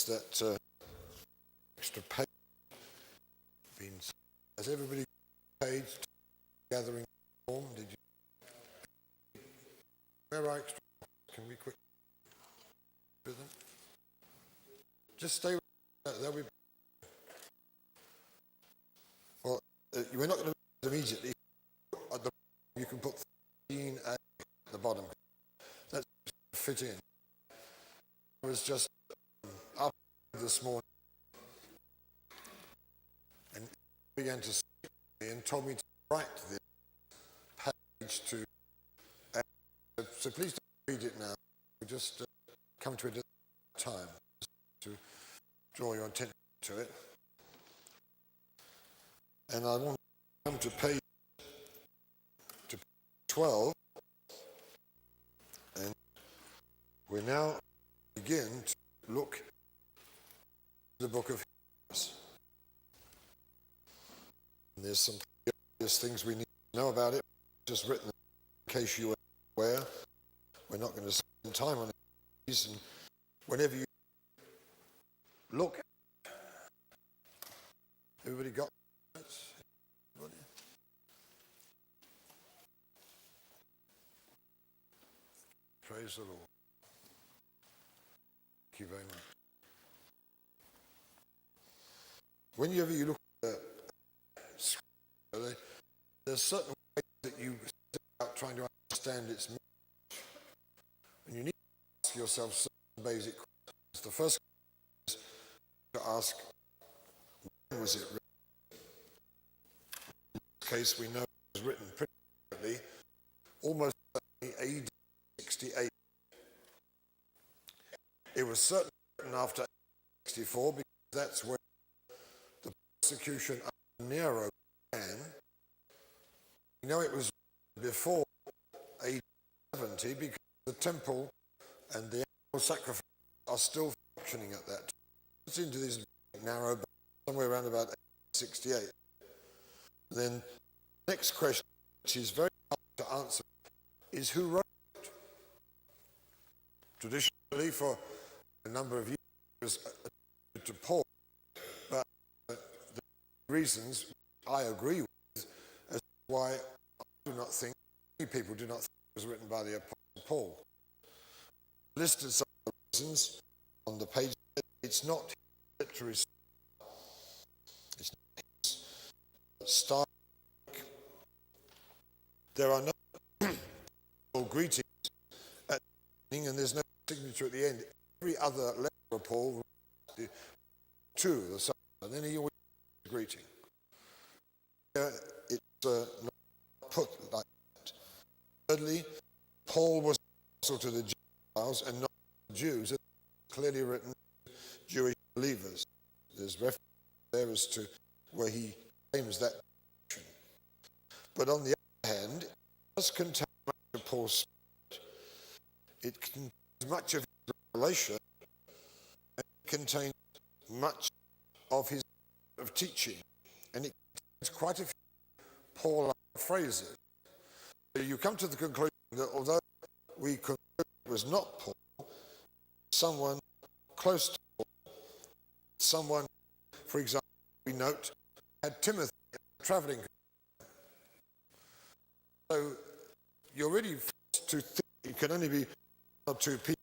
noticed that extra page been. Has everybody paid gathering form? Did you? Where are extra? Can we quickly with them? Just stay with them. They'll be. Well, we're not going to do it immediately. At the, you can put 13 at the bottom. That's fit in. I was just up this morning and began to speak to me and told me to write this page to. So please don't read it now. We'll just come to it at a time to draw your attention to it. And I want to come to page 12, and we now begin to look at the book of Hebrews. And there's some obvious things we need to know about it, just written in case you were aware. We're not going to spend time on these, and whenever you look, everybody got notes? Everybody? Praise the Lord. Thank you very much. Whenever you look at scripture, there's certain ways that you set out trying to understand its meaning. And you need to ask yourself certain basic questions. The first question is to ask, when was it written? In this case, we know it was written pretty accurately, almost AD 68. It was certainly written after 64 because that's when the persecution under Nero began. We know it was before AD 70 because the temple and the animal sacrifice are still functioning at that time. It's into this narrow, somewhere around about 68. Then the next question, which is very hard to answer, is who wrote it? Traditionally, for a number of years, it was attributed to Paul, but the reasons I agree with as to why I do not think, many people do not think it was written by the Apostle Paul. Listed some of the reasons on the page. It's not his literary style. It's not his style. There are no greetings at the beginning, and there's no signature at the end. Every other letter of Paul to the son, and then he always has a greeting. It's not put like that. Thirdly, Paul was also to the Gentiles and not the Jews. It's clearly written Jewish believers. There's reference there as to where he claims that. But on the other hand, it does contain much of Paul's spirit. It contains much of his revelation, and it contains much of his of teaching, and it contains quite a few Paul-like phrases. So you come to the conclusion that although we conclude it was not Paul, someone close to Paul, someone, for example, we note, had Timothy traveling. So you're really forced to think it can only be one or two people.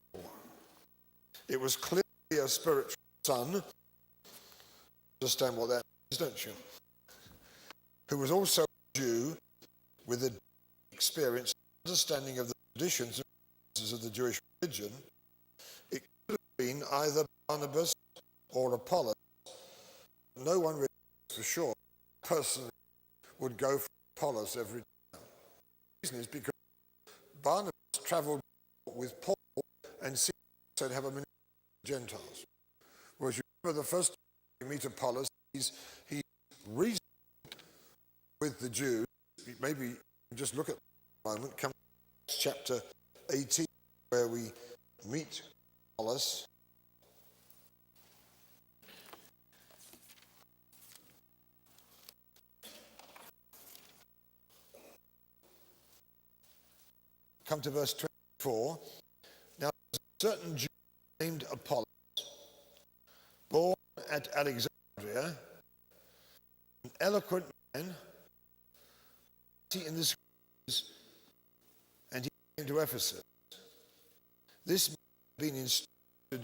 It was clearly a spiritual son. Understand what that is, don't you? Who was also a Jew with a experience, understanding of the traditions and practices of the Jewish religion. It could have been either Barnabas or Apollos. No one really knows for sure. A person would go for Apollos every day. The reason is because Barnabas travelled with Paul and said to have a ministry to the Gentiles. Whereas you remember the first time you meet Apollos, he's reasoning with the Jews. Maybe just look at a moment, come to chapter 18, where we meet Apollos. Come to verse 24. Now, there's a certain Jew named Apollos, at Alexandria, an eloquent man, in the scriptures, and he came to Ephesus. This man had been instructed in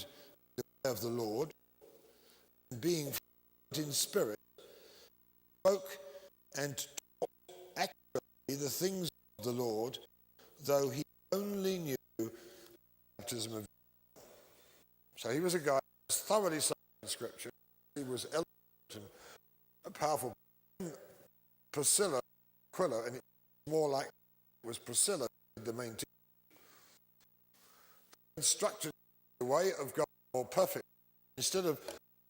the way of the Lord, and being filled in spirit, spoke and taught accurately the things of the Lord, though he only knew the baptism of. So he was a guy who was thoroughly studied in Scripture. He was eloquent and powerful. Priscilla, Aquila, and it's more like it was Priscilla who did the main teaching. Instructed the way of God more perfect. Instead of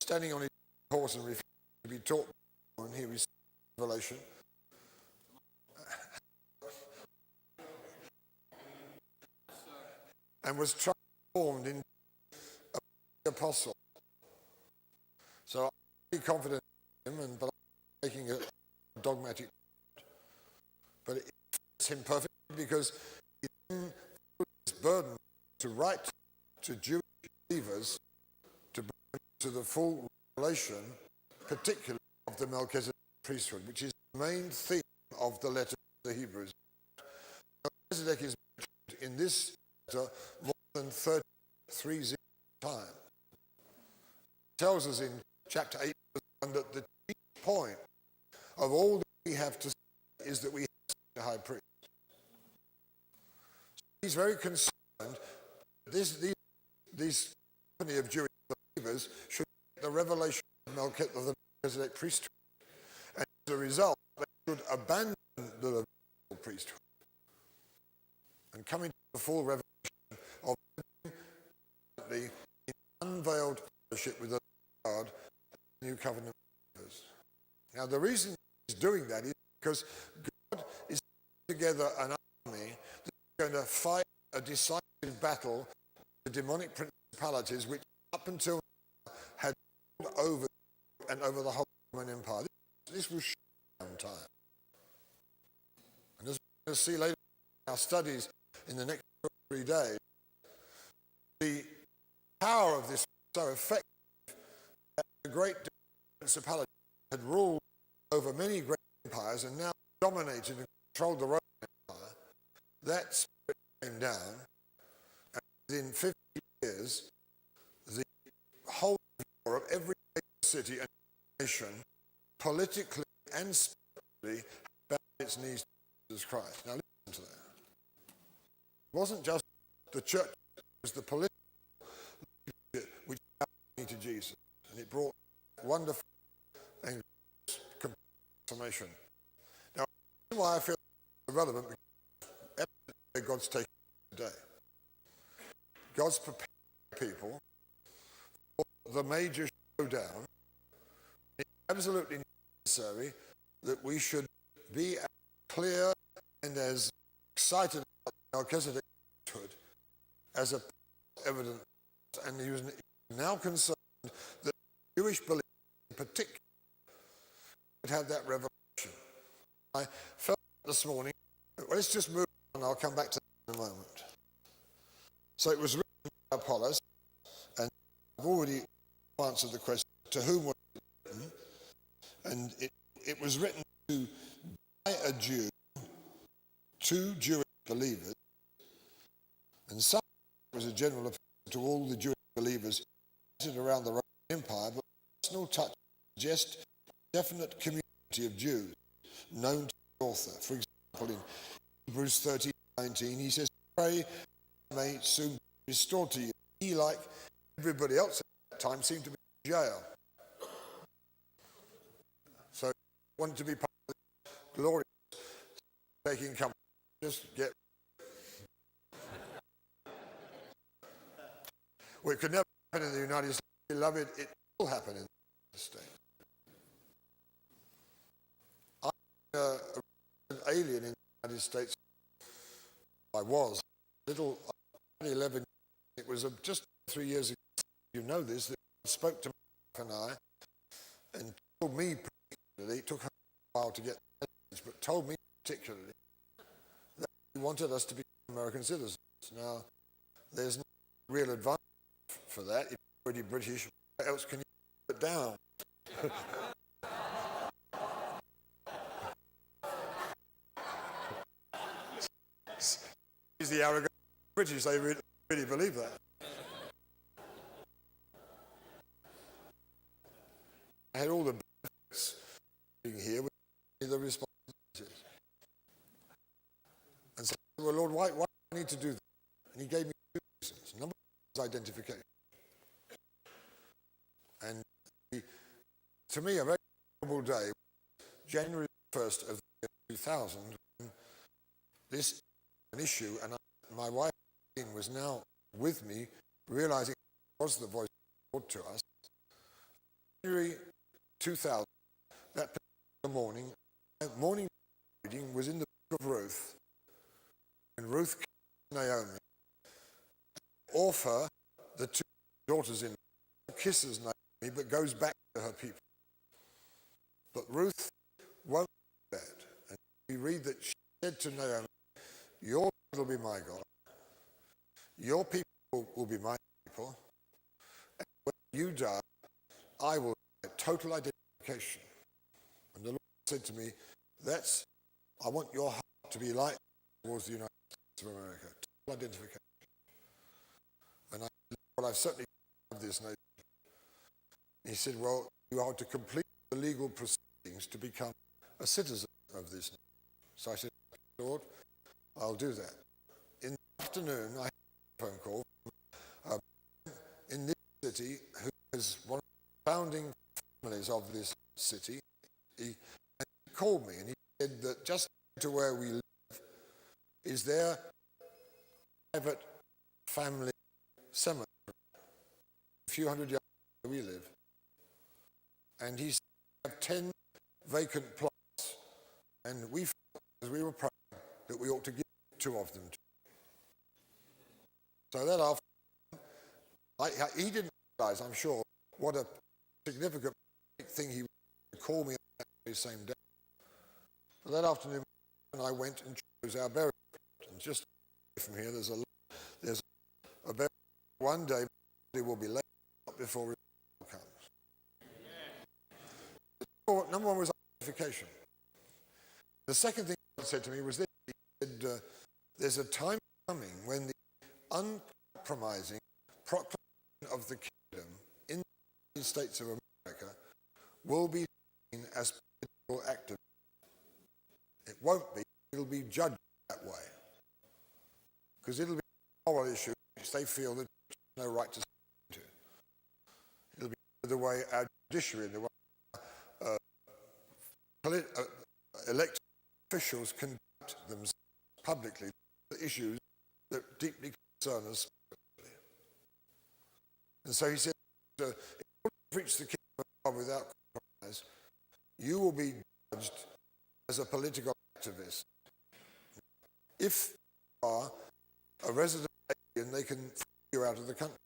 standing on his horse and refusing to be taught, and he received revelation. And was transformed into an apostle. So I'm pretty confident in him, but I'm making a dogmatic. But it fits him perfectly because he then put his burden to write to Jewish believers to bring them to the full revelation, particularly of the Melchizedek priesthood, which is the main theme of the letter to the Hebrews. Melchizedek is mentioned in this letter more than 33 times. It tells us in chapter 8 that the chief point of all that we have to say is that we have a high priest. So he's very concerned that these company of Jewish believers should get the revelation of the Melchizedek priesthood. And as a result, they should abandon the Levitical priesthood and come into the full revelation of the unveiled fellowship with the God, the new covenant believers. Now, the reason he's doing that is because God is putting together an army that's going to fight a decisive battle with the demonic principalities which up until now had ruled over and over the whole Roman Empire. This was short time. And as we're going to see later in our studies in the next 2 or 3 days, the power of this was so effective that the great principality had ruled over many great empires and now dominated and controlled the Roman Empire. That spirit came down, and within 50 years, the whole of Europe, every city and nation, politically and spiritually, bowed its knees to Jesus Christ. Now listen to that. It wasn't just the church, it was the political leadership which bowed the knee to Jesus. And it brought wonderful and transformation. Now, why I feel relevant, because God's taking today. God's preparing people for the major showdown. It's absolutely necessary that we should be as clear and as excited about Melchizedek priesthood as a evidence. And he was now concerned that Jewish believers in particular would have that revelation. I felt this morning, let's just move on, I'll come back to that in a moment. So it was written by Apollos, and I've already answered the question, to whom was it written? And it was written by a Jew to Jewish believers, and some was a general appeal to all the Jewish believers around the Roman Empire, but personal touch suggests a definite community of Jews known to the author. For example, in Hebrews 13:19, he says, "Pray may soon be restored to you." He, like everybody else at that time, seemed to be in jail. So he wanted to be part of the glorious taking company. Just get. Well, it could never happen in the United States. Beloved, it will happen in the United States. I'm an alien in the United States. I was little 11. It was just 3 years ago. You know this. That he spoke to my wife and I, and told me particularly. It took her a while to get the message, but told me particularly that he wanted us to become American citizens. Now, there's no real advantage for that. If you're already British, what else can you do but it down. He's the arrogant British, they really believe that. I had all the benefits being here with the responsibilities. And so, well, Lord, why do I need to do that? And he gave me two reasons. Number one was identification. And to me, a very memorable day, January 1st of the year 2000, when this an issue, and my wife was now with me, realizing it was the voice of the Lord to us. January 2000, that particular morning reading was in the book of Ruth, and Ruth came to Naomi, Orpah, the two daughters-in-law, kisses Naomi, but goes back to her people. But Ruth won't do that. And we read that she said to Naomi, your God will be my God. Your people will be my people. And when you die, I will get total identification. And the Lord said to me, I want your heart to be like towards the United States of America. Total identification. And I said, well, I've certainly have this nation. He said, well, you are to complete the legal proceedings to become a citizen of this nation. So I said, Lord, I'll do that. In the afternoon, I had a phone call from in this city, who is one of the founding families of this city. He called me and he said that just to where we live is their private family cemetery, a few hundred yards where we live. And he said, we have 10 vacant plots, and we felt, as we were praying, that we ought to give 2 of them to him. So that afternoon, he didn't realize, I'm sure, what a significant thing he would call me on that very same day. So that afternoon, I went and chose our burial plot. And just from here, there's a burial. One day, it will be laid up before revival comes. Number one was identification. The second thing he said to me was this. He said, there's a time coming when the uncompromising proclamation of the kingdom in the United States of America will be seen as political activism. It won't be. It'll be judged that way. Because it'll be a moral issue which they feel that there's no right to speak to. It'll be the way our judiciary, the way elected officials conduct themselves publicly, the issues that deeply concern us spiritually. And so he said, in order to preach the kingdom of God without compromise, you will be judged as a political activist. If you are a resident alien, they can throw you out of the country.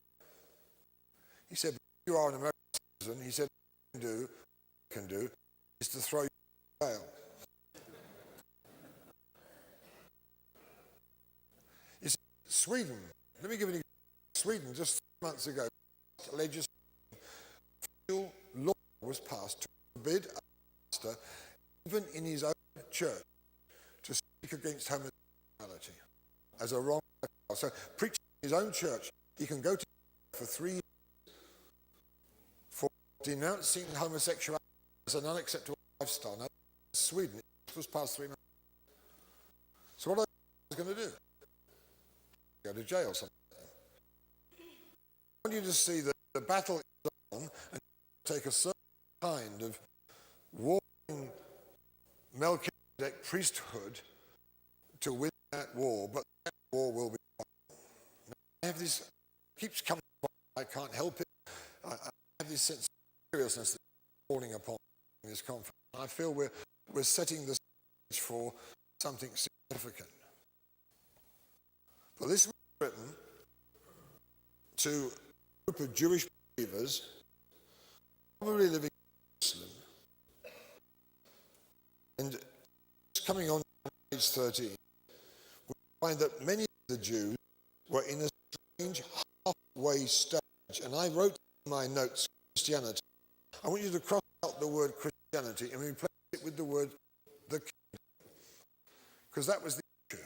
He said, but if you are an American citizen, he said, what you can do is to throw you in jail. You see, Sweden, let me give you an example. Sweden, just 3 months ago, legislation, federal law was passed to forbid a pastor, even in his own church, to speak against homosexuality as a wrong. So preaching in his own church, he can go to for 3 years for denouncing homosexuality as an unacceptable lifestyle. Now, in Sweden, it was passed 3 months. So what are they going to do? Go to jail or something. I want you to see that the battle is on and take a certain kind of warring Melchizedek priesthood to win that war, but that war will be won. Now, I have this, keeps coming upon, I can't help it. I have this sense of seriousness that's falling upon this conference. I feel we're setting the stage for something significant. Well, this was written to a group of Jewish believers, probably living in Jerusalem. And coming on page 13, we find that many of the Jews were in a strange halfway stage. And I wrote in my notes, Christianity, I want you to cross out the word Christianity and replace it with the word the kingdom. Because that was the issue.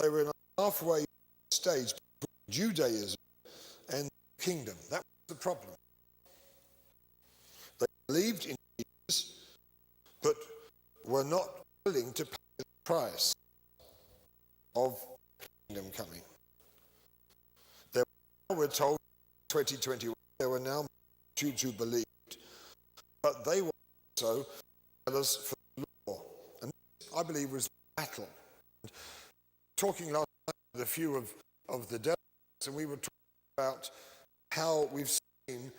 They were in a halfway stage between Judaism and the kingdom. That was the problem. They believed in Jesus, but were not willing to pay the price of kingdom coming. We're told in 2021 there were now Jews who believed, but they were also zealous for the law. And this, I believe, was the battle. And talking last night with a few of the delegates, and we were talking about how we've seen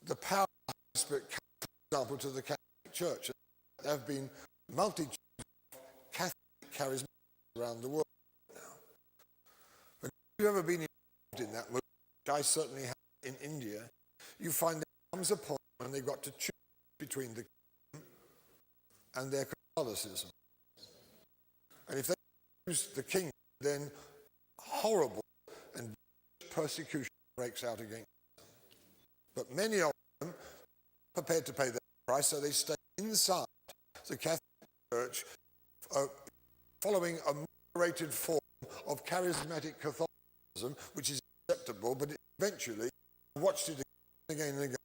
the power of the Holy Spirit come, for example, to the Catholic Church. There have been multitudes of Catholic charismatics around the world now. But if you've ever been involved in that movement, which I certainly have in India, you find there comes a point when they've got to choose between the kingdom and their Catholicism. And if they choose the kingdom, then horrible and persecution breaks out against them. But many of them are prepared to pay the price, so they stay inside the Catholic Church, following a moderated form of charismatic Catholicism, which is acceptable, but eventually watched it again and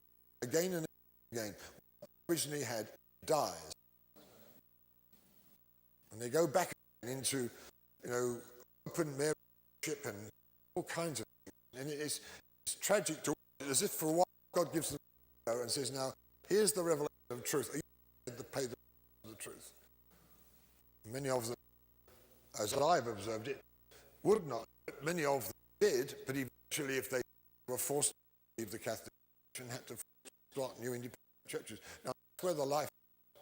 again and again. What originally had dies, and they go back into, open marriage and all kinds of things. And it's tragic to watch it, as if for a while God gives them and says, "Now here's the revelation of truth. Are you prepared to pay the truth?" Many of them, as I've observed it, would not. Many of them did, but eventually, if they were forced to leave the Catholic Church and had to start new independent churches. Now, that's where the life is,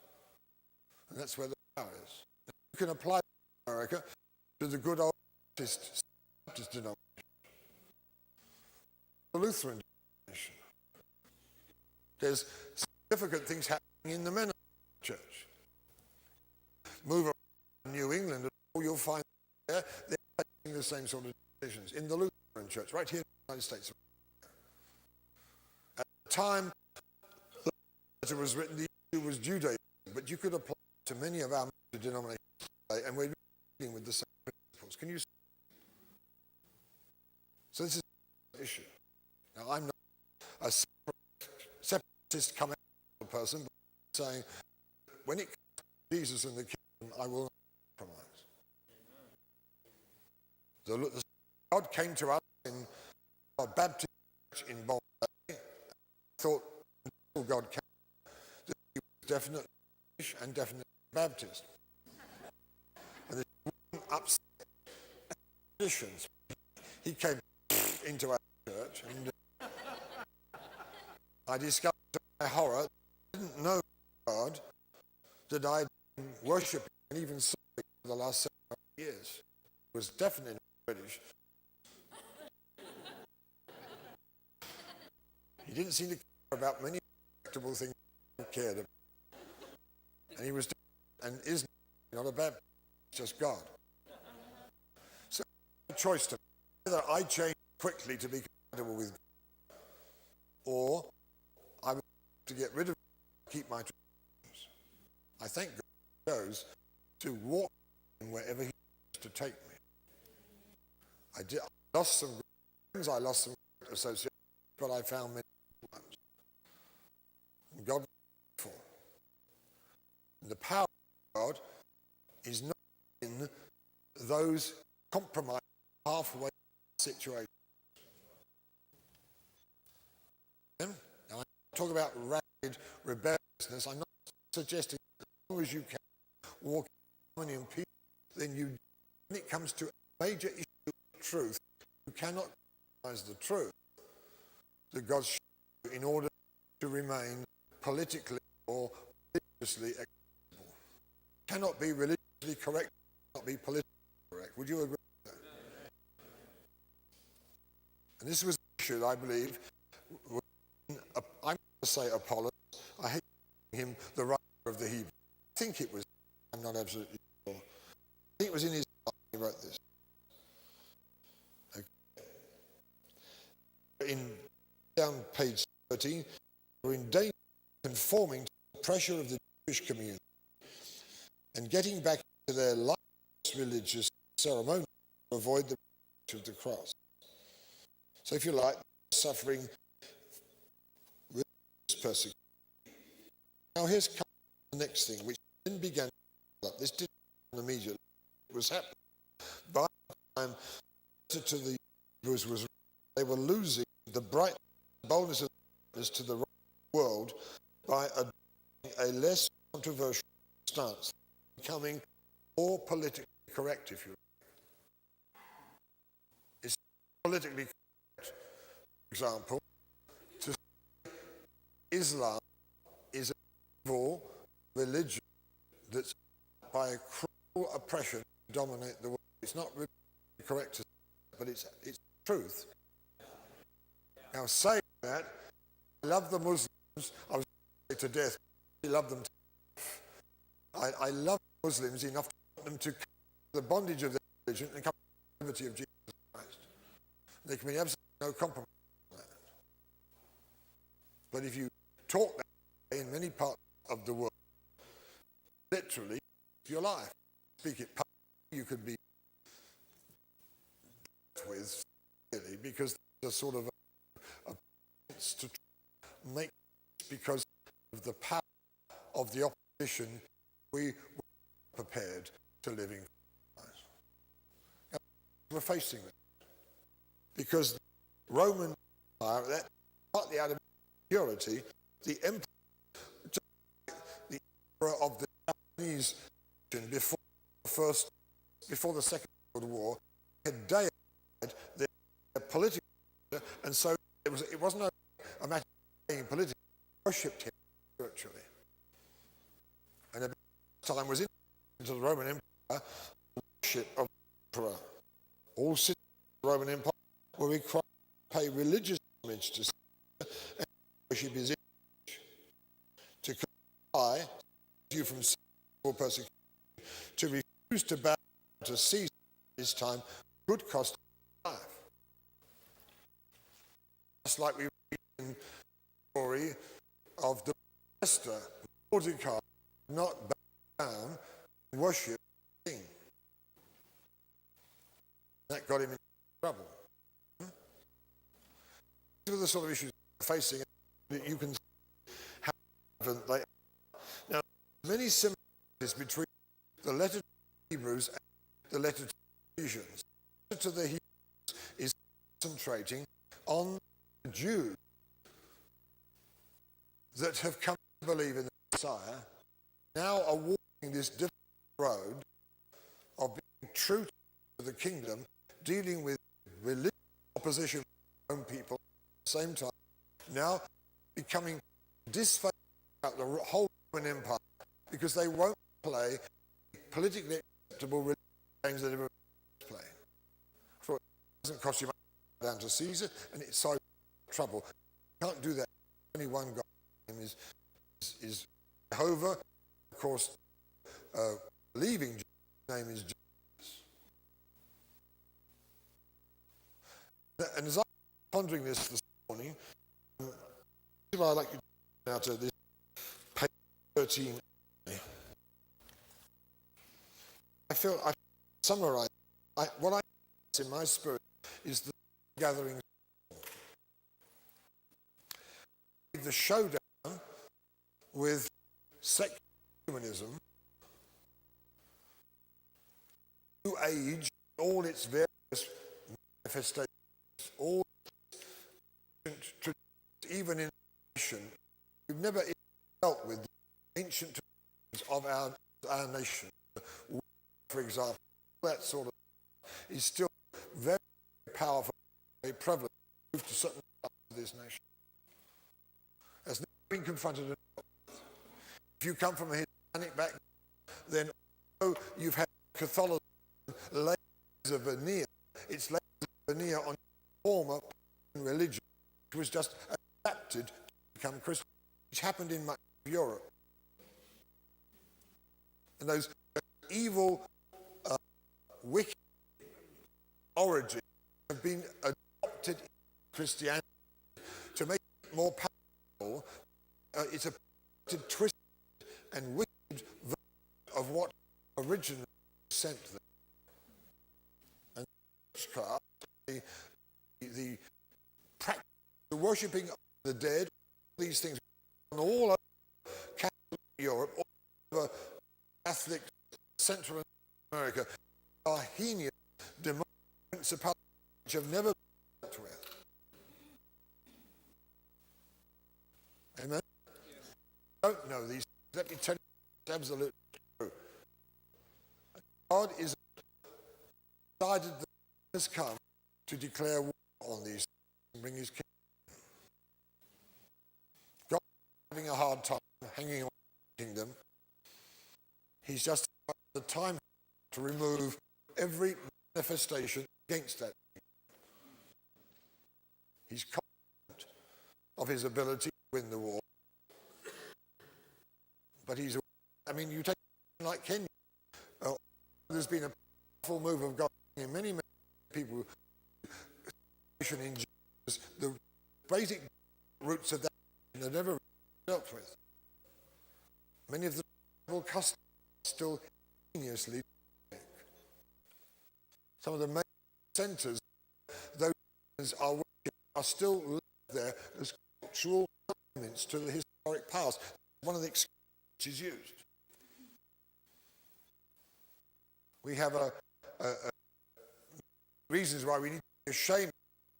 and that's where the power is. You can apply America to the good old Baptist denomination, the Lutheran denomination. There's significant things happening in the Mennonite Church. Move around New England, and you'll find they're making the same sort of decisions in the Lutheran Church, right here in the United States. At the time the letter was written, the issue was Judaism, but you could apply it to many of our major denominations today, and we're dealing with the same principles. Can you see? So this is an issue. Now, I'm not a separatist come out person, but saying when it comes to Jesus and the kingdom, I will not compromise. The God came to us in a Baptist church in Bombay. Thought until God came, that he was definitely Jewish and definitely Baptist. And this wouldn't upset traditions. He came into our church, and I discovered to my horror, I didn't know God, that I'd been worshipping and even serving for the last 7 years. It was definitely not British. He didn't seem to care about many respectable things he cared about. And he was and is not a Baptist, just God. So a choice to make. Either I change quickly to be compatible with God, or I will have to get rid of it and keep my traditions. I thank God chose to walk in wherever he wants to take me. I lost some friends, I lost some associations, but I found many ones. And God was faithful. And the power of God is not in those compromised halfway situations. Now, I talk about ragged rebelliousness. I'm not suggesting that as long as you can walk in harmony and peace, then when it comes to a major issue of truth, you cannot compromise the truth that God showed you in order to remain politically or religiously acceptable. Cannot be religiously correct, cannot be politically correct. Would you agree with that? And this was an issue, I believe, I'm going to say Apollos. I hate him the writer of the Hebrew. I think it was, I'm not absolutely sure. I think it was in his heart he wrote this. Okay. Down page 13, we're in danger conforming to the pressure of the Jewish community and getting back to their lifeless religious ceremony to avoid the reach of the cross. So if you like, suffering religious persecution. Now here's the next thing, which then began to develop. This didn't happen immediately. It was happening by the time to the Hebrews was they were losing the bright boldness of to the world by adopting a less controversial stance, becoming more politically correct, if you like. It's politically correct, for example, to say Islam is an evil religion that's by a cruel oppression to dominate the world. It's not really correct to say that, but it's truth. Now saying that, I love the Muslims. I was to death. I love them to death. I love Muslims enough to want them to come to the bondage of their religion and come to the liberty of Jesus Christ. There can be absolutely no compromise on that. But if you talk that way in many parts of the world, literally, your life. Speak it publicly, you could be dealt with really, because there's a sort of a to make, because of the power of the opposition, we were prepared to live in Christ. And we're facing that because the Roman Empire, that partly out of purity, the empire, the era of the Japanese before the Second World War, had deified their political leader, and so it wasn't a matter of being political, they worshipped him spiritually. And at the time was into the Roman Empire, the worship of the emperor. All citizens of the Roman Empire were required to pay religious homage to Caesar and worship his image. To comply you from civil persecution, to refuse to bow to Caesar at this time could cost life. Just like we read in the story of the Esther, Mordecai not bow down and worship the king. That got him in trouble. These are the sort of issues we're facing that you can see how relevant they are. Now, many similarities between the letter to the Hebrews and the letter to the Ephesians. The letter to the Hebrews is concentrating on the Jews that have come to believe in the Messiah, now are walking this difficult road of being true to the kingdom, dealing with religious opposition from their own people at the same time, now becoming disfavored about the whole Roman Empire because they won't play politically acceptable religious games that everyone play. So it doesn't cost you much down to Caesar, and it's so trouble. You can't do that. Only one God is Jehovah. Of course, believing Jesus' name is Jesus. And as I'm pondering this morning, I'd like you to now to this page 13. I summarize what I sense in my spirit is the gathering, the showdown with secular humanism, New Age, all its various manifestations, all its traditions, even in nation. We've never dealt with the ancient traditions of our nation. For example, that sort of is still very powerful, very prevalent to certain parts of this nation. Has never been confronted. If you come from a Hispanic background, then although you've had Catholicism laid as a veneer, it's laid as a veneer on former religion, which was just adapted to become Christian, which happened in much of Europe. And those evil, wicked origins have been adopted in Christianity to make it more powerful. It's a twisted and wicked version of what originally sent them. And the practice, the worshipping of the dead, these things all over Catholic Europe, all over Catholic Central America, are heinous demonic principalities which have never been dealt with. Amen? Don't know these things. Let me tell you, it's absolutely true. God is decided that he has come to declare war on these things and bring his kingdom. God is having a hard time hanging on to the kingdom. He's just the time to remove every manifestation against that kingdom. He's confident of his ability to win the war. But you take like Kenya. There's been a powerful move of God in many people in Jesus. The basic roots of that are never dealt with. Many of the tribal customs are still ingeniously. Some of the main centres, those are still left there as cultural monuments to the historic past. One of the excuses which is used. We have reasons why we need to be ashamed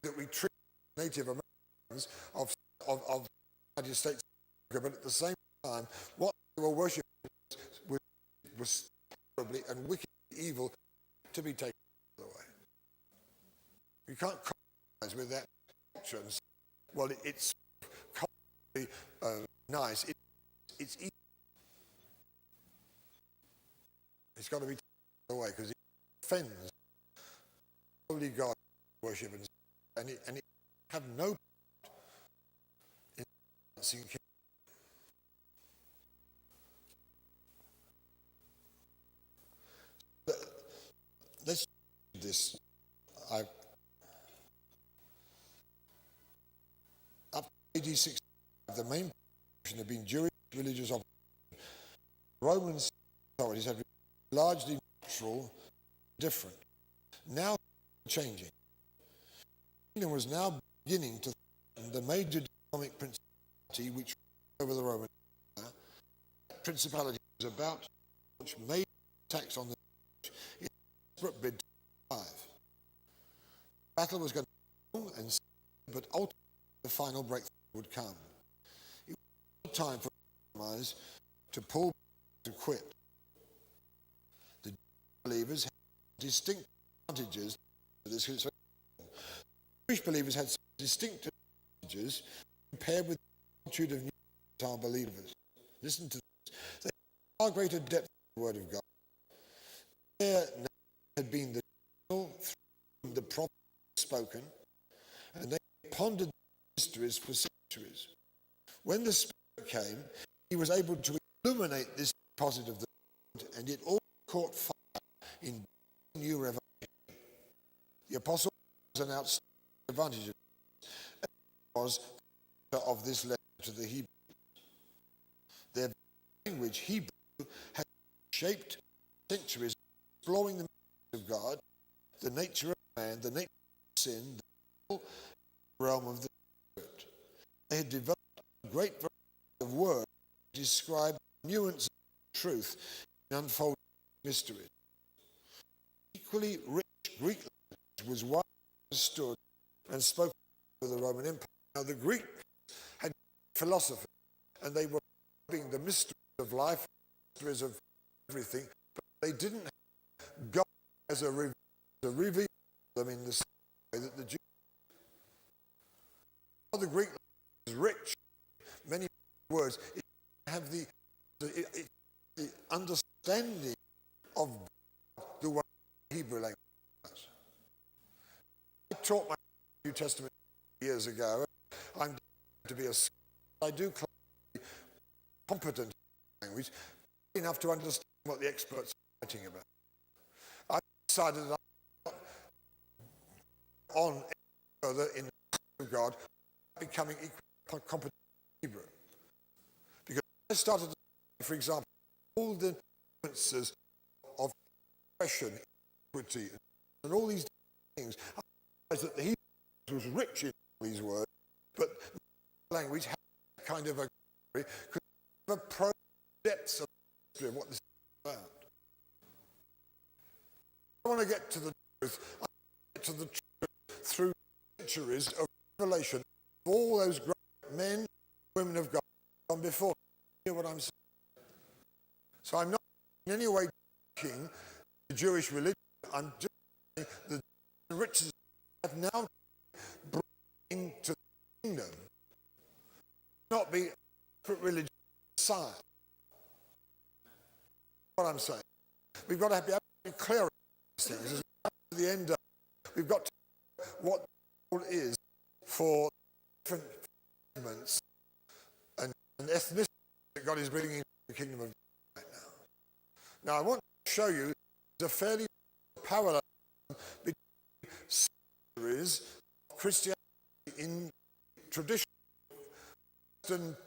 that we treat Native Americans of the United States, but at the same time, what they were worshipping was terribly and wickedly evil to be taken away. You can't compromise with that culture and say, well, it's culturally nice. It's evil. It's got to be taken away because it offends holy God worship and it have no part in dancing kingdom. Let's do this. Up to AD 65, the main portion have been Jewish religious opposition. Roman authorities have been largely neutral, different. Now changing. The kingdom was now beginning to the major economic principality which over the Roman Empire. That principality was about to launch major attacks on the church in a desperate bid to survive. The battle was going to be long and slow, but ultimately the final breakthrough would come. It was time for compromise to pull back, to quit. The believers had distinct advantages to this. The Jewish believers had distinct advantages compared with the multitude of new Gentile believers. Listen to this. They had far greater depth of the Word of God. There had been the through the prophets spoken, and they pondered the mysteries for centuries. When the Spirit came, he was able to illuminate this deposit of the Word, and it all caught fire in new revelation. The apostle was an outstanding advantage was of this letter to the Hebrews. Their language, Hebrew, had shaped centuries, exploring the mysteries of God, the nature of man, the nature of sin, the whole realm of the Spirit. They had developed a great variety of words to describe the nuance of truth in unfolding mysteries. Equally rich Greek language was widely understood and spoken by the Roman Empire. Now the Greeks had philosophy, and they were probing the mysteries of life, mysteries of everything, but they didn't have God as a reveal them in the same way that the Jews. The Greek language is rich, many words. It have the understanding of the way the Hebrew language has. I taught my New Testament years ago. I'm to be I do claim to be competent in language, enough to understand what the experts are writing about. I decided that I'm not on further in the kingdom of God, becoming equally competent in Hebrew. Because I started to, for example, all the differences of expression, equity, and all these things, I realized that the Hebrew was rich in all these words, but language had kind of a could have a pro depths of what this is about. I want to get to the truth. I want to get to the truth through centuries of revelation of all those great men and women of God gone before. You hear what I'm saying? So I'm not in any way teaching the Jewish religion. I'm just saying the riches have now brought into the kingdom, not be separate religion side. What I'm saying, we've got to be absolutely clear on these things. As we come to the end, we've got to know what the role is for different movements and ethnicity that God is bringing into the kingdom of God right now. Now, I want to show you there's a fairly parallel between centuries of Christianity in traditional Western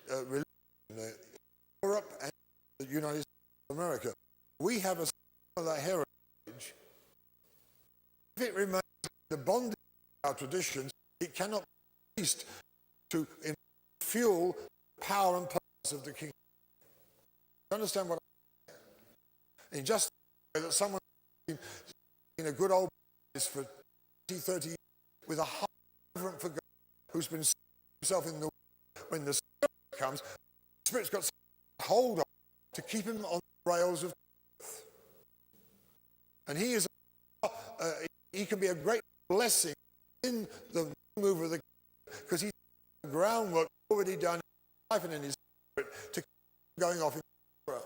religion, Europe and the United States of America. We have a similar heritage. If it remains the bondage of our traditions, it cannot be used to fuel the power and purpose of the kingdom. You understand what I'm saying? In just the way that someone in a good old place for 20, 30 years with a heart reverent for God, who's been himself in the when the Spirit comes, the Spirit's got a hold on to keep him on the rails of truth. And he is he can be a great blessing in the move of the kingdom because he's the groundwork already done in his life and in his spirit to keep going off in the world.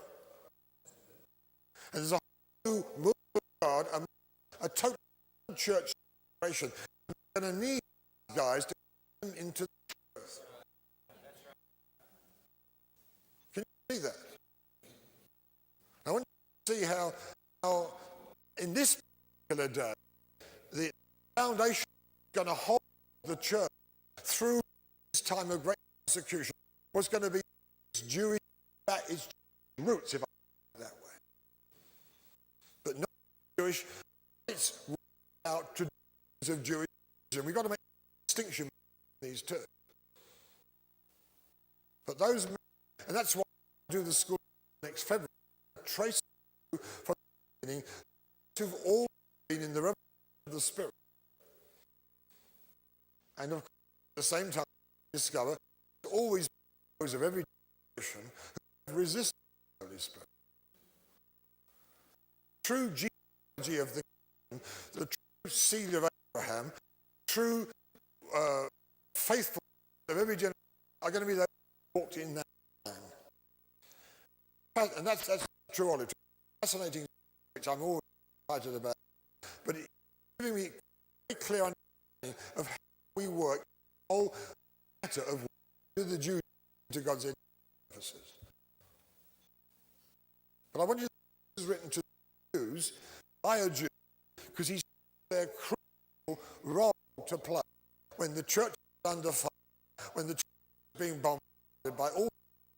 And there's a whole move of God, a total church generation. We're going to need these guys to come into the truth. Can you see that? I want you to see how in this particular day, the foundation is going to hold the church through this time of great persecution was going to be its Jewish, its roots, if I put it that way. But not Jewish, it's out traditions of Jewish, and we've got to make a distinction between these two. But those, and that's why I do the school next February, trace from the beginning, who've all been in the revelation of the Spirit. And of course, at the same time, discover there's always those of every generation who have resisted the Holy Spirit. True genealogy of the kingdom, the true seed of Abraham, true faithful of every generation are going to be those who walked in that land. And that's true olive. Fascinating, which I'm always excited about. But it's giving me a very clear understanding of how we work, the whole matter of what the Jews to God's emphasis. But I want you to know this is written to the Jews by a Jew, because he's their crucial role to play when the church is under fire, when the church is being bombarded by all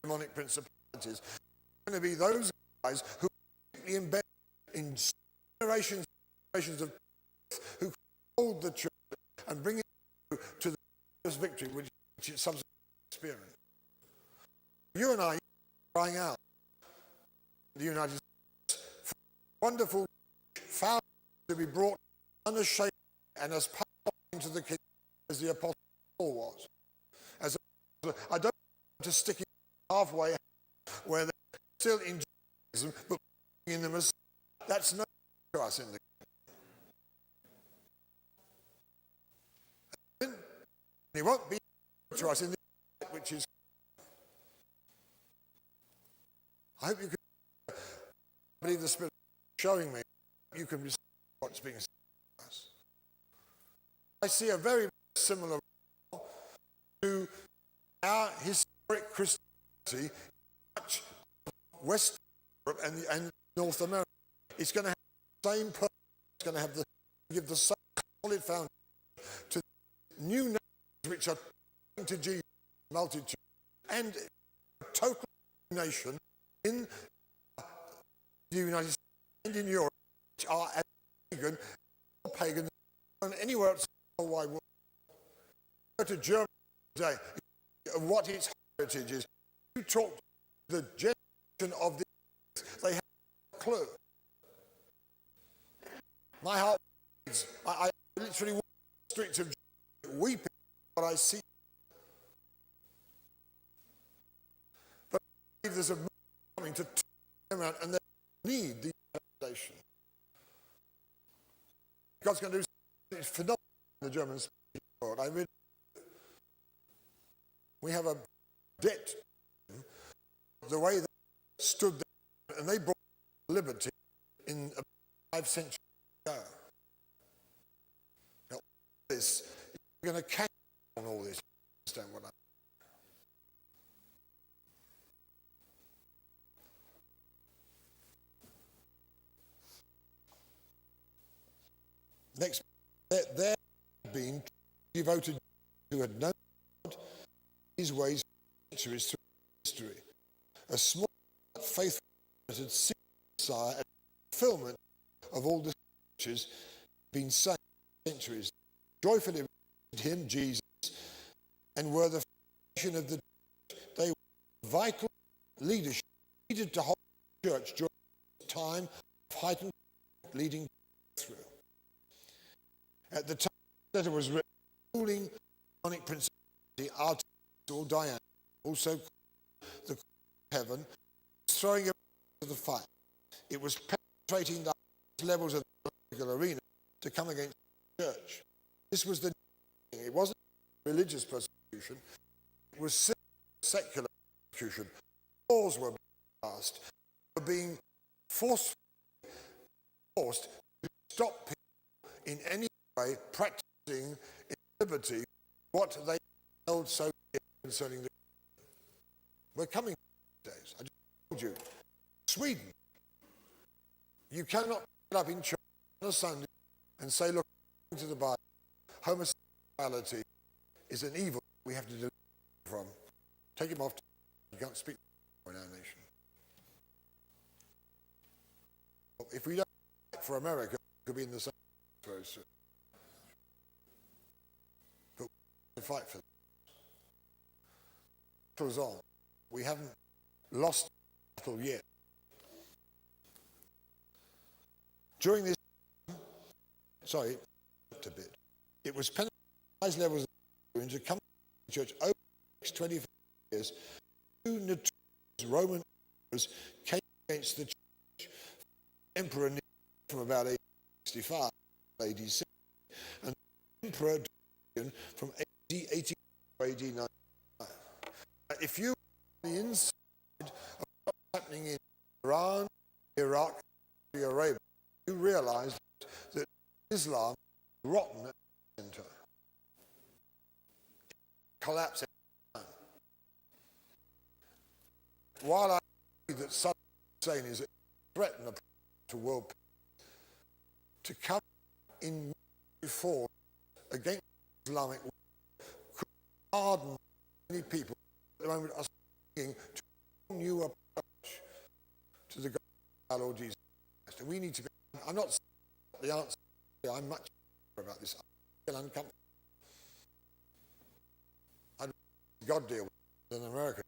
demonic principalities. It's going to be those guys who are deeply embedded in generations of truth, who hold the church and bring it to the victory which it subsequently experienced. You and I are crying out in the United States for wonderful found to be brought unashamed and as powerful into the kingdom as the Apostle Paul was. I don't want to stick it halfway where they're still in Judaism but in the Messiah. That's no to us in the kingdom. And it won't be to us in the kingdom, which is. I hope you can believe the Spirit showing me you can receive what's being said to us. I see a very similar role to our historic Christianity, much West Europe and North America. It's going to have the same purpose. It's going to have give the same solid foundation to new nations which are turning to Jesus, multitude, and total nation in the United States and in Europe, which are as pagan than anywhere else in the whole wide world. Go to Germany today, what its heritage is. You talk to the generation of the they have no clue. My heart bleeds. I literally walk the streets of Germany weeping what I see. But I believe there's a movement coming to turn them around, and they need the foundation. God's going to do something phenomenal in the German-speaking world. We have a debt the way they stood there, and they brought liberty in 5 centuries ago. Now, all this, you're going to catch on all this. Understand what I mean. Next, there have been devoted who had known God, his ways for centuries through history. A small but faithful had seen the Messiah at the fulfillment of all the scriptures been saying for centuries. Joyfully received him, Jesus, and were the foundation of the church. They were vital leadership needed to hold the church during the time of heightened leading through. At the time the letter was written, ruling demonic principality, Artemis or Diana, also called the Queen of Heaven, was throwing it into the fight. It was penetrating the highest levels of the political arena to come against the church. This was the thing. It wasn't religious persecution. It was secular persecution. Laws were passed. They were being forced to stop people in any way practicing in liberty what they held so dear concerning the We're coming to these days. I just told you. Sweden. You cannot get up in church on a Sunday and say, look, according to the Bible, homosexuality is an evil we have to deliver from. Take him off. You can't speak in our nation. If we don't fight for America, it could be in the same very soon. But we fight for them. It goes on. We haven't lost the battle yet. During this time, a bit. It was penalized levels of to come to the church over the next 25 years. 2 notorious Roman emperors came against the church. Emperor Nero from about 865 to AD 60, and Emperor Domitian from AD 80 to AD 95. If you are on the inside of what's happening in Iran, Iraq, and Saudi Arabia, you realize that Islam is rotten at the center. Collapse every time. While I believe that Saddam Hussein is a threat and a to world peace, to come in force against Islamic could harden many people at the moment are speaking to a new approach to the God of our Lord Jesus Christ. And we need to be, I'm not saying the answer, I'm much more about this. I feel uncomfortable. I'd rather God deal with it than America.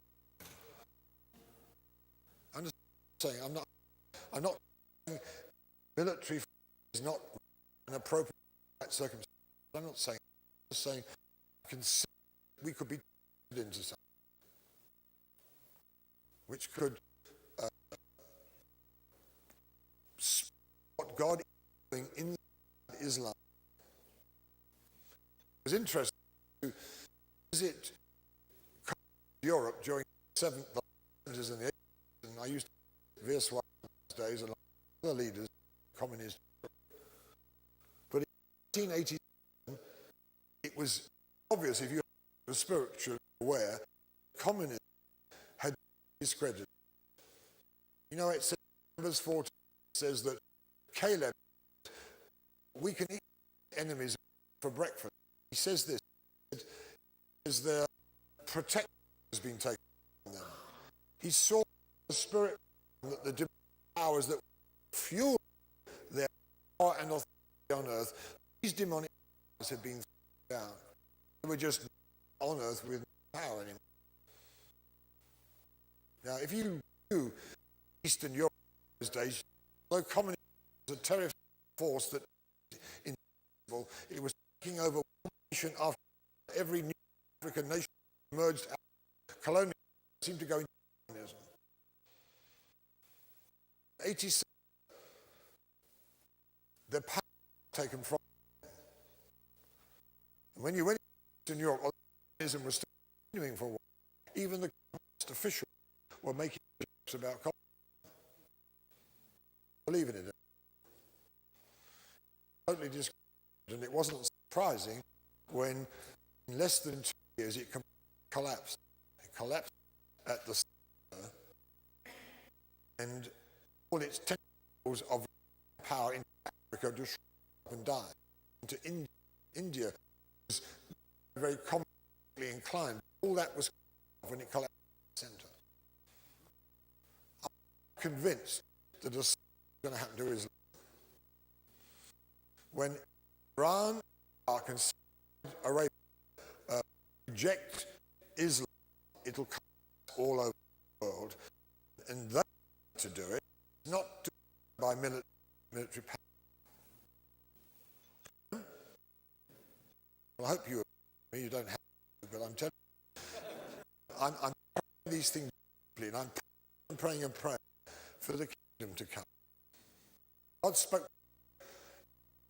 I'm just saying, I'm not saying military is not an appropriate circumstance. I'm not saying, I'm just saying we could be turned into something which could what God is doing in Islam. It was interesting to visit Europe during the 70s and the 80s, and I used to visit those days along with other leaders of communist. But in 1987, it was obvious, if you were spiritually aware, communism had been discredited. You know, it says, Numbers 14 says that Caleb, we can eat enemies for breakfast. He says this, is their protection has been taken from them. He saw the spirit that the demonic powers that fuel their power and authority on earth, these demonic powers had been thrown down. They were just on earth with no power anymore. Now, if you knew Eastern Europe in those days, although communism was a terrifying force that invisible, it was taking over one nation after every new African nation emerged out of colonialism, seemed to go into communism. 86, the power was taken from them. And when you went to Eastern Europe, communism was still continuing for a while. Even the communist officials were making jokes about communism. Believing in it. Totally discouraged, and it wasn't surprising when in less than 2 years it collapsed. It collapsed at the center, and all its tentacles of power in Africa just shrunk up and died. Into India was very communally inclined. All that was when it collapsed at the center. I'm convinced that the same is going to happen to Islam. When Iran and Saudi Arabia reject Islam, it'll come all over the world. And they need to do it, not to by military power. Well, I hope you agree. You don't have to, but I'm telling you, I'm praying these things deeply, and I'm praying and praying for the kingdom to come. God spoke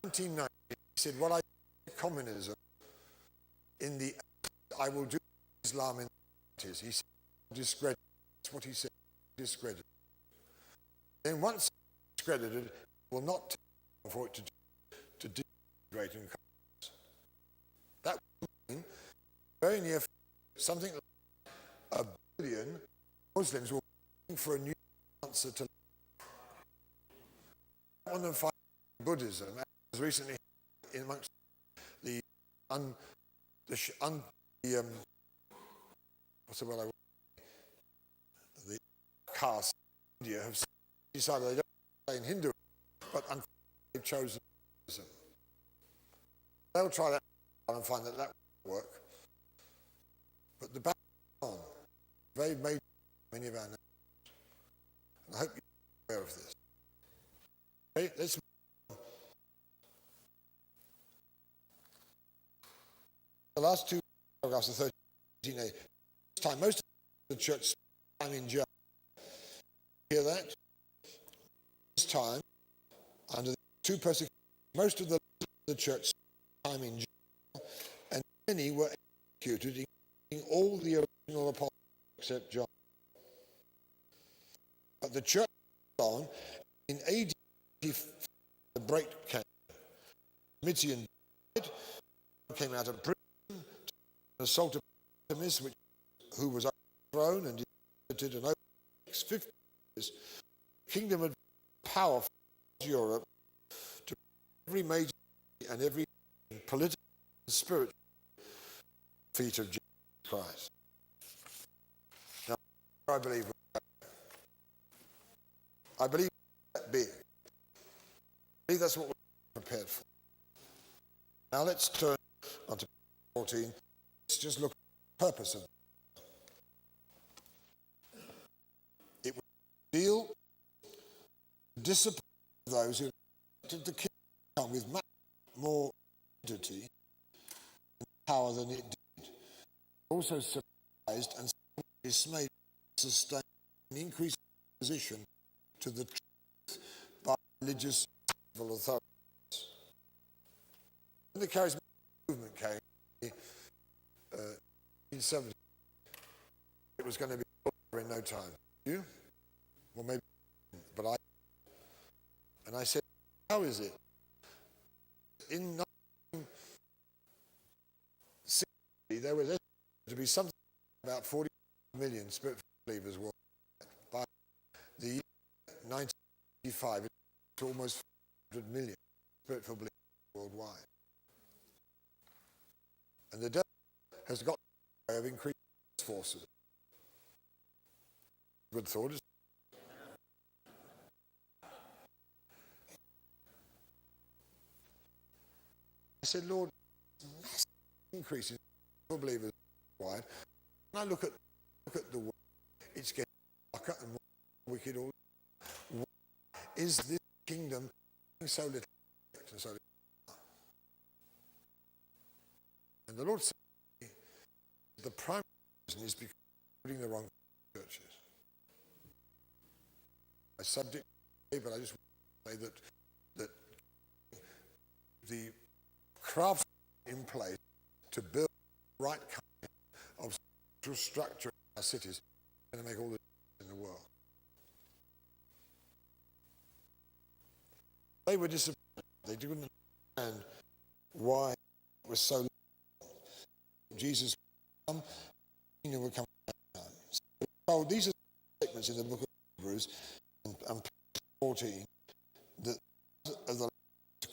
in 1990. He said, "What I do communism in the I will do Islam in the 90s." He said, "Discredit." That's what he said. Discredit. Then once discredited, it will not take long for it to disintegrate and collapse. That would mean very near something like 1 billion Muslims will be looking for a new answer to. One of them find Buddhism, as recently in amongst the what's the word I want? The caste in India have decided they don't stay in Hinduism, but unfortunately they've chosen Buddhism. They'll try that and find that won't work. But the battle is on. They've made many of our nations. And I hope you're aware of this. Okay, let's move on. The last two paragraphs of 13a. This time, most of the church spent time in jail. Hear that? This time, under the two persecutions, most of the church spent time in jail, and many were executed, including all the original apostles except John. But the church went on. In AD, the break came. Domitian died, came out of prison, assaulted Artemis, who was overthrown and defeated, and over the next 50 years, the kingdom had power for Europe to every major and every political and spiritual feat of Jesus Christ. Now, I believe that big. I believe that's what we're prepared for. Now let's turn on to 14. Let's just look at the purpose of it. It will reveal the discipline of those who accepted the kingdom with much more identity and power than it did. Also surprised and dismayed to sustain an increased opposition to the truth by religious civil authorities. When the charismatic movement came in 1970, it was going to be over in no time. You? Well, maybe, but I. And I said, how is it? In 1960, there was estimated to be something about 40 million spiritual believers worldwide. By the year 1985, it's almost 400 million spiritual believers worldwide. And the devil has got a way of increasing his forces. Good thought is I said, Lord, massive increase in believers worldwide. And I look at the world, it's getting darker and more wicked all. Why is this kingdom so little and so little? And the Lord said, the primary reason is because we're putting the wrong churches. A subject, but I just want to say that the crafts in place to build the right kind of social structure in our cities is going to make all the difference in the world. They were disappointed. They didn't understand why it was so long. Jesus would come, the kingdom would come down. So these are statements in the book of Hebrews and 14 that of the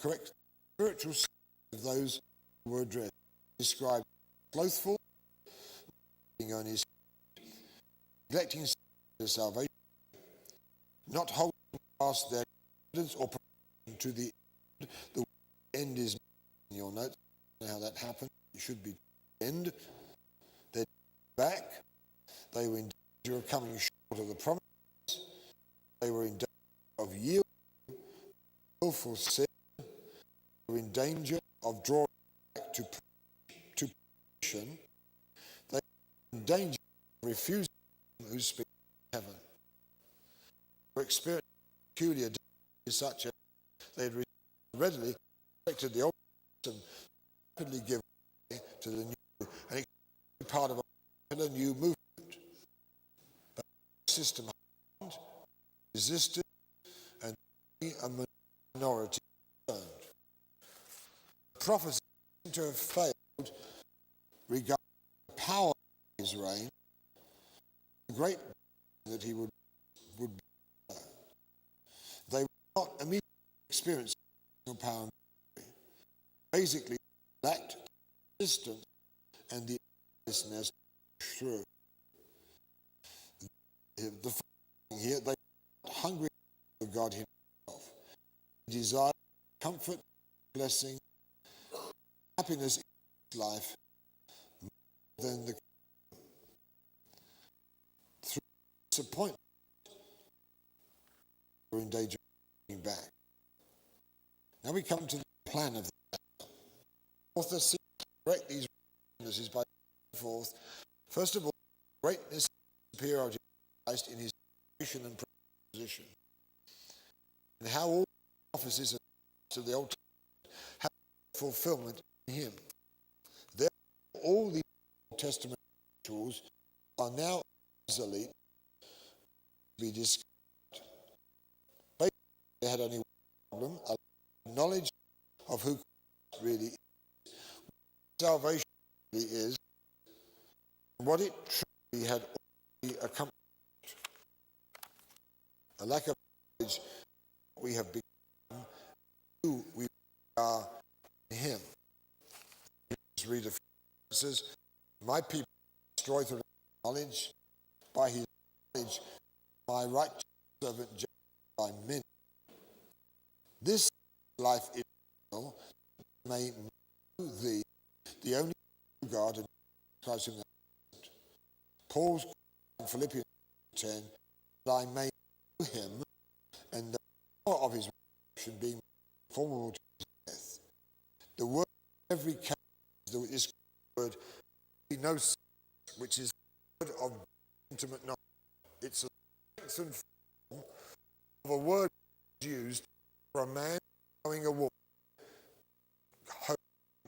correct spiritual state of those who were addressed, described slothful, being on his neglecting their salvation, not holding fast their confidence or to the end. The end is in your notes. How that happened? It should be the end. They're back. They were in danger of coming short of the promise. They were in danger of yielding, willful sin. They were in danger of drawing back to perdition. They were in danger of refusing who speaks in heaven. They were experiencing peculiar dangers such as they had readily expected the old and rapidly given way to the new, and it became part of a new movement. But the system hardened, resisted, and a minority turned. Prophecy seemed to have failed regarding the power of his reign, the great that he would be. They were not immediately experiencing power and glory. Basically, lacked resistance and the listeners through. The following here, they were hungry for God himself. They desired comfort, blessing, happiness in life more than the through disappointment were in danger of being back. Now we come to the plan of the author seeks to correct these weaknesses by forth. First of all, greatness and superiority of Christ in his position and position, and how all offices of the Old Testament have fulfillment in him. Therefore, all the Old Testament rituals are now obsolete to be discarded. Basically, they had only one problem: a knowledge of who Christ really is, what salvation really is, and what it truly had already accomplished. A lack of knowledge of what we have become, who we are in him. Let's read a few verses. My people destroy through knowledge, by his knowledge, my righteous servant judged by many. This life is eternal, may know thee, the only true God, and Christ in the world. Paul's in Philippians 10, that I may know him, and the power of his resurrection being formidable to his death. The word in every case is this word, gnosis, which is the word of intimate knowledge. It's a strengthened form of a word used for a man knowing a woman. Hope,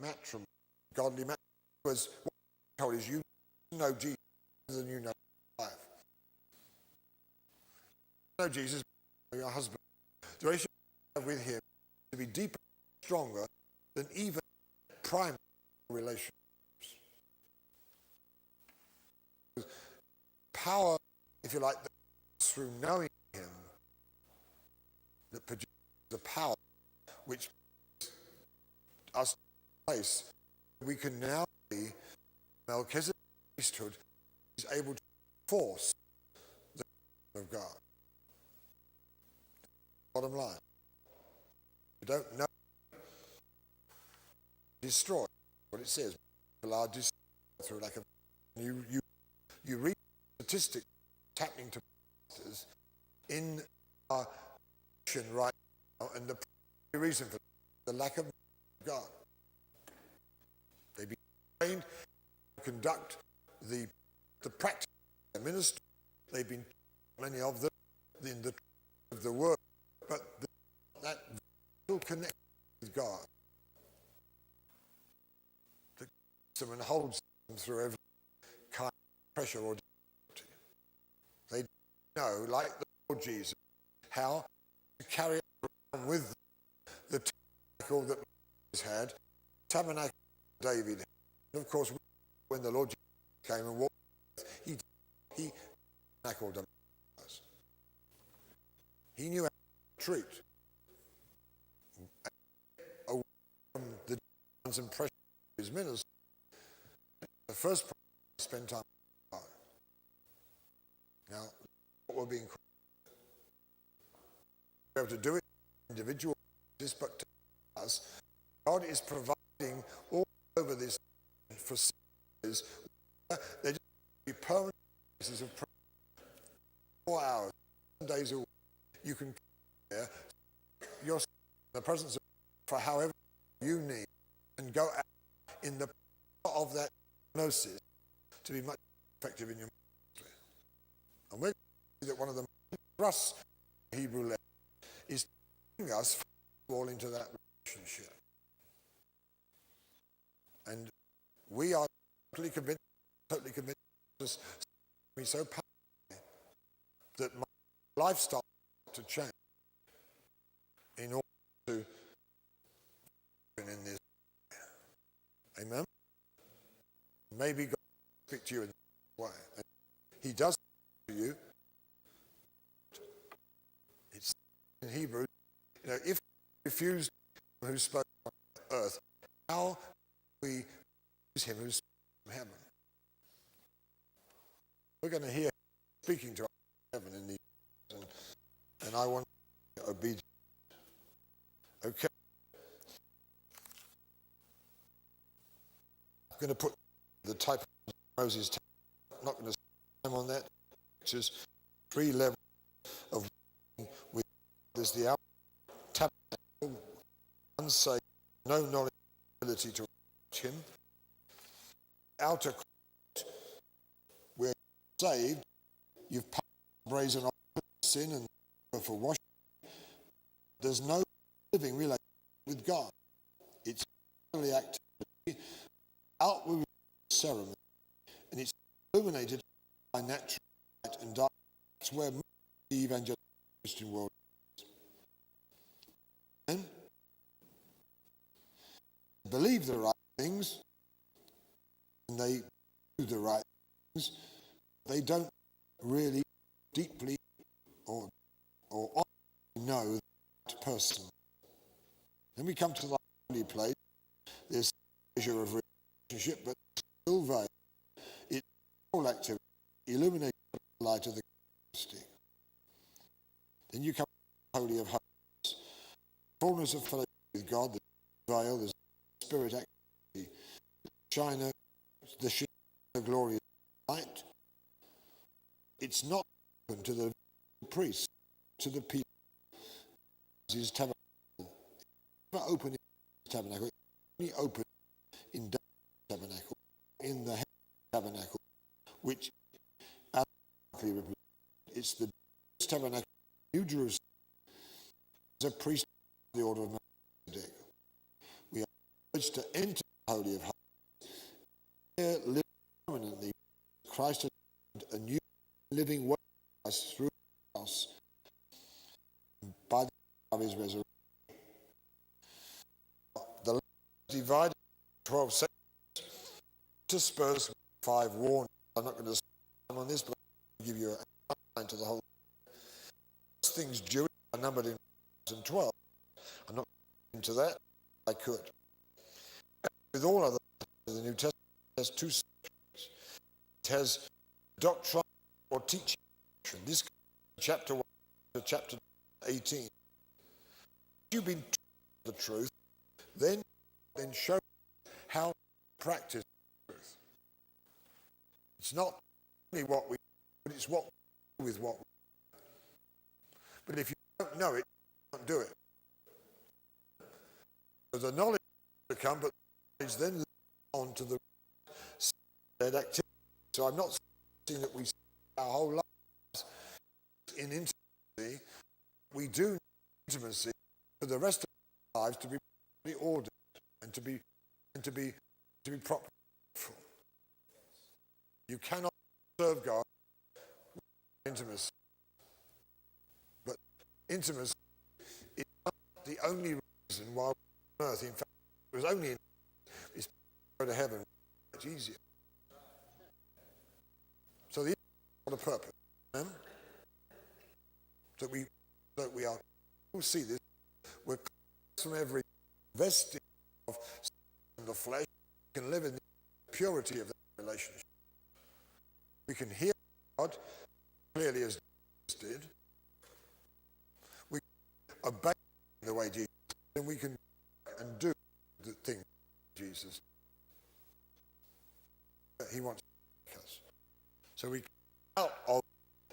matrimony, godly matrimony, was what I'm told is you know Jesus more than you know life. You know Jesus, your husband. The relationship you have with him to be deeper and stronger than even primary relationships. Power, if you like, through knowing him, that produces the power which us to a place we can now be Melchizedek priesthood is able to force the kingdom of God. Bottom line, you don't know, destroyed. What it says, people are destroyed through lack of. You read statistics happening to pastors in our nation right now, and the primary reason for the lack of God. They've been trained to conduct the practice of the ministry. They've been, many of them, in the of the word, but that vital connection with God that keeps them and holds them through every kind of pressure or difficulty. They know, like the Lord Jesus, how to carry on with the tabernacle that Moses had, tabernacle David had. And of course, when the Lord Jesus came and walked, he tabernacled them. He knew how to treat away from the demands and pressure of his ministry. The first point is to spend time with God. Now, what we're being called to be able to do it individual basis, but to us, God is providing all over this for cities. They just be permanent places of prayer. 4 hours, 7 days a week. You can come there, you're in the presence of God for however you need, and go out in the power of that gnosis to be much effective in your ministry. And we're going to see that one of the main thrusts of Hebrew letter is taking us all into that relationship. And we are totally convinced, just me so powerfully that my lifestyle to change in order to in this. Amen. Maybe God will speak to you in this way. And he does speak to you. It's in Hebrew. You know, if we refuse him who spoke on earth, how do we use him who spoke from heaven? We're going to hear him speaking to us in heaven in these. And I want to be obedient. Okay. I'm going to put the type of Moses. I'm not going to spend time on that. Which is 3 levels of with. There's the outer tabernacle, unsaved, no knowledge, ability to reach him. Outer court, where you're saved, you've passed the brazen altar of sin and for washing. There's no living relationship with God. It's only activity, outward ceremony, and it's illuminated by natural light and darkness. That's where most of the evangelical Christian world is. And they believe the right things, and they do the right things. They don't really deeply or honestly know that person. Then we come to the holy place. There's a measure of relationship, but still veiled. It's all activity, illuminated by the light of the Christ. Then you come to the Holy of Holies. Fullness of fellowship with God, the veil, the spirit activity, the shine of the glory of light. It's not open to the priests, to the people. His tabernacle. It's not open in the tabernacle. It's only open in the tabernacle, in the tabernacle, which it's the tabernacle of New Jerusalem. As a priest of the order of Melchizedek, we are urged to enter the Holy of Holies. Here, live permanently. Christ has a new living way for us through us by the power of his resurrection. The land is divided into 12 sections, interspersed with 5 warnings. I'm not going to spend on this, but I'll give you an outline to the whole. First things Jewish are numbered in 12. I'm not going into that. I could. With all other the New Testament has 2 sections. It has doctrine or teaching. This goes from chapter 1 to chapter 18. If you've been taught the truth, then show how to practice truth. It's not only what we do, but it's what we do with what we do. But if you don't know it, you can't do it. So the knowledge will come, but the knowledge then leads on to the activity. So I'm not saying that we spend our whole lives in intimacy. We do need intimacy for the rest of our lives to be properly ordered and to be properly fruitful. You cannot serve God without intimacy. But intimacy is not the only reason why we're on earth. In fact, it was only it's to go to heaven. It's easier. So the for the purpose. That we are, we'll see this, we're cleansed from every vestige of sin in the flesh. We can live in the purity of that relationship. We can hear God clearly as Jesus did. We can obey the way Jesus did, and we can and do the thing Jesus did. He wants to make us. So we come out of,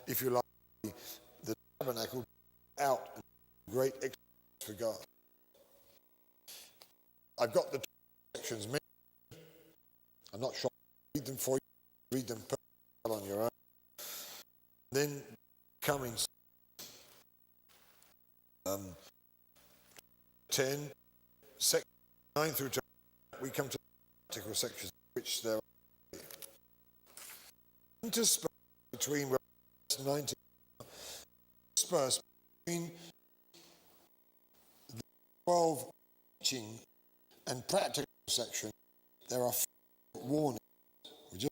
if you like, the tabernacle, out and great excellence for God. I've got the two sections mentioned. I'm not sure I'll read them for you. Read them on your own. Then coming 10, section 9 through 10, we come to the practical sections, which there are. Interspersed between verse 19, interspersed between the 12 teaching and practical section, there are 4 warnings. We just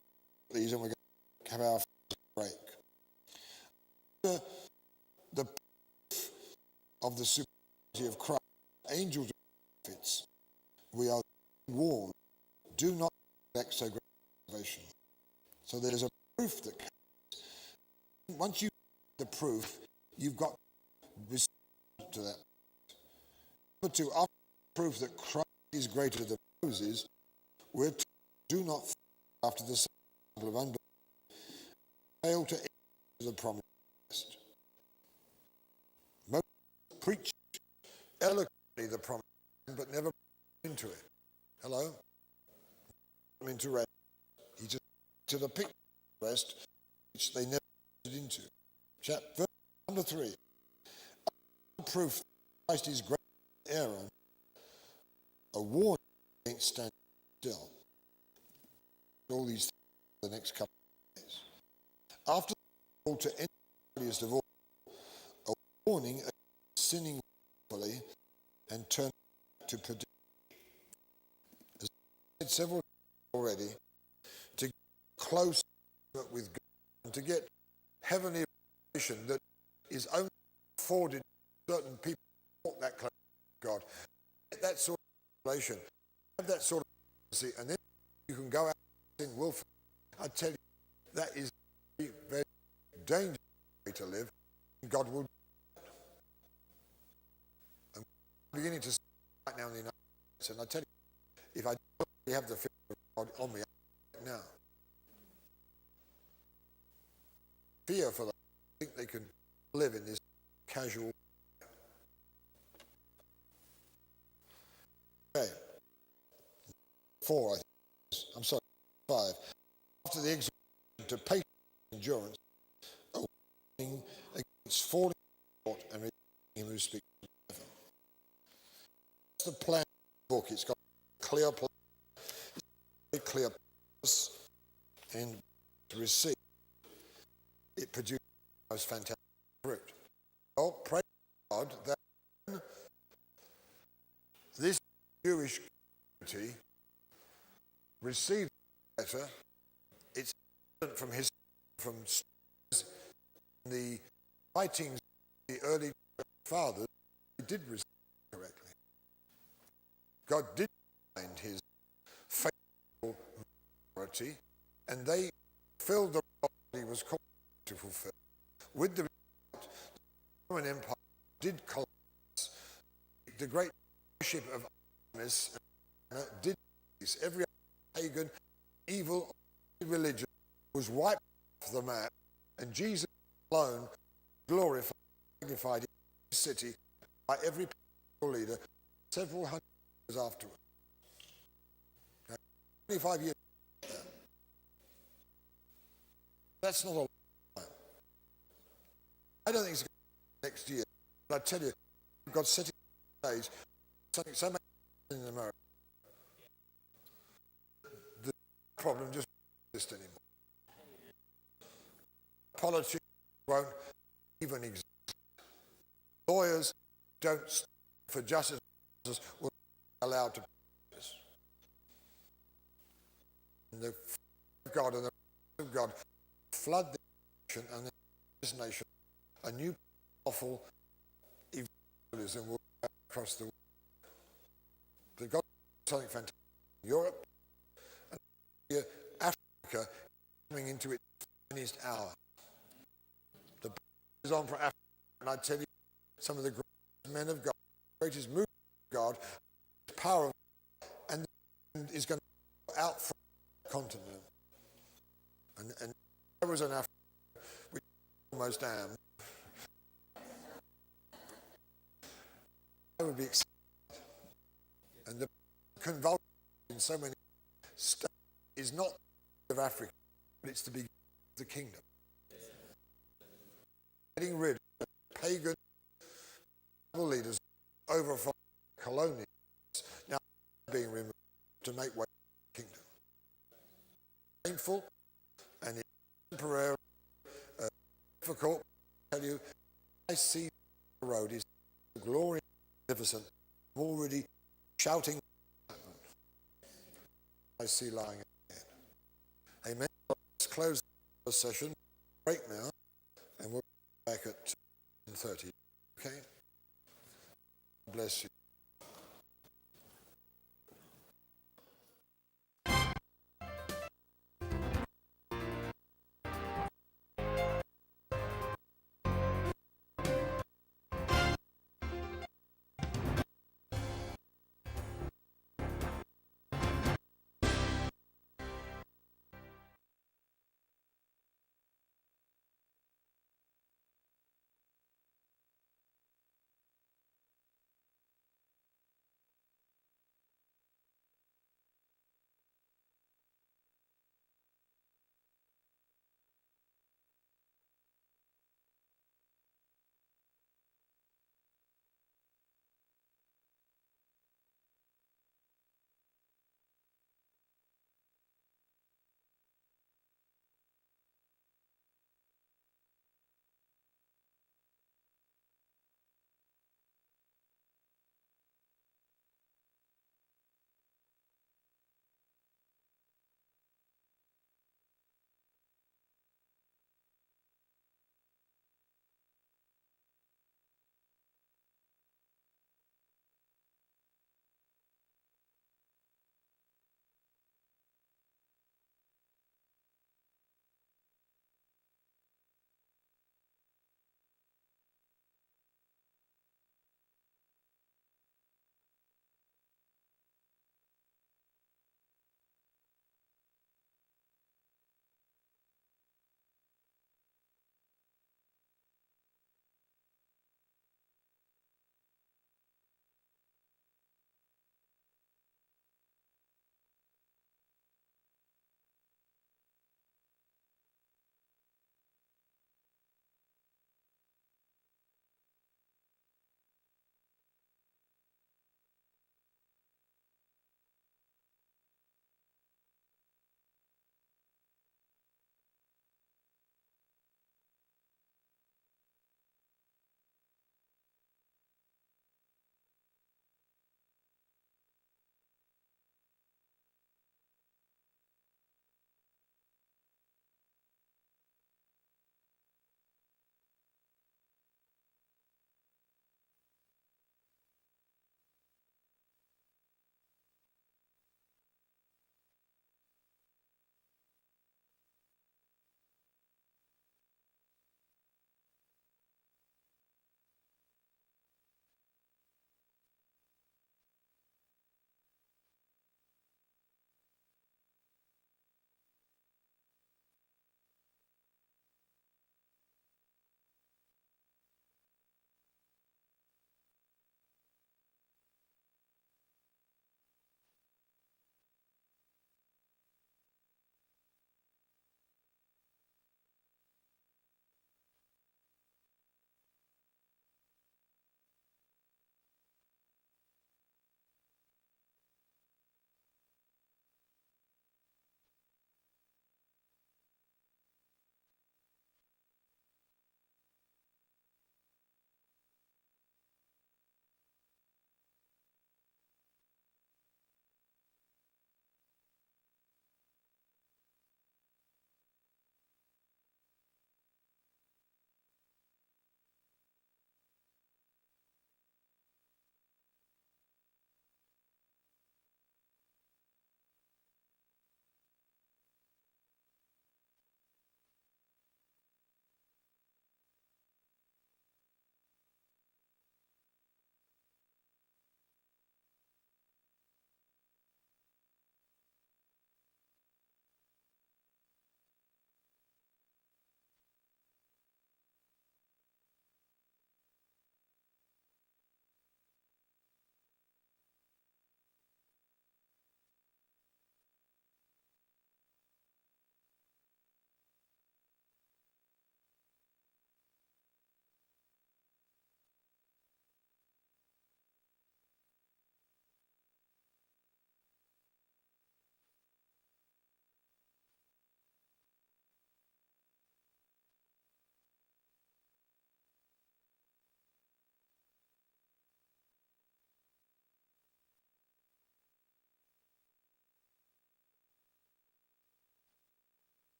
these and we're going to have our break. The proof of the supremacy of Christ, angels and prophets, we are warned, do not neglect so great salvation. So there's a proof that comes. Once you get the proof, you've got to respond to that. Number 2, after the proof that Christ is greater than Moses, we're to do not follow after the example of unbelief, fail to enter the promised rest. Moses preached eloquently the promise, but never into it. Hello? Into rest. He just to the picture of rest, which they never entered into. Verse number 3. Proof that Christ is greater than Aaron, a warning against standing still. All these things for the next couple of days. After the call to enter the holiest of all, a warning against sinning willfully and turning to perdition. As I said several times already, to get close with God and to get heavenly revelation that is only afforded to certain people who walk that close to God. Get that sort of revelation, have that sort of mercy, and then you can go out and sin willfully. I tell you, that is a very, very dangerous way to live, and God will do that. I'm beginning to see right now in the United States, and I tell you, if I don't really have the fear of God on me, I now. Fear for them. I think they can live in this casual way. Okay. 4, I think. I'm sorry, 5. After the exhortation to patient endurance, a warning against falling short and rejecting him who speaks from heaven. It's the plan of the book. It's got a clear plan, it's a very clear purpose, and to receive it produces the most fantastic fruit. Well, praise God that this Jewish community received the letter. It's evident from the writings of the early fathers, they did receive it correctly. God did find his faithful authority, and they filled the role that he was called to fulfill. With the result, the Roman Empire did collapse. The great worship of Artemis did peace. Every pagan, evil religion was wiped off the map, and Jesus alone glorified, magnified in the city by every political leader several hundred years afterwards. 25 years. That's not a long time. I don't think it's going to be next year, but I tell you, God setting the stage, something so much in America. The problem just doesn't exist anymore. Politicians won't even exist. Lawyers don't stand for justice will be allowed to practice. And the God and the of God flood the nation, and then this nation a new awful evangelism will go across the world. But God did something fantastic in Europe, and here Africa coming into its finest hour. The battle is on for Africa, and I tell you, some of the greatest men of God, the greatest movement of God, the power of God, and is going to go out from the continent. And I was an African, which I almost am. I would be excited. And the convulsion in so many states is not of Africa, but it's the beginning of the kingdom. Getting rid of pagan leaders over from colonials now being removed to make way for the kingdom. Painful and temporary, difficult. I tell you, I see the road is glorious, magnificent. I'm already shouting. I see lying ahead. Amen. Let's close the session. Break now, and we'll be back at 10:30. Okay. Bless you.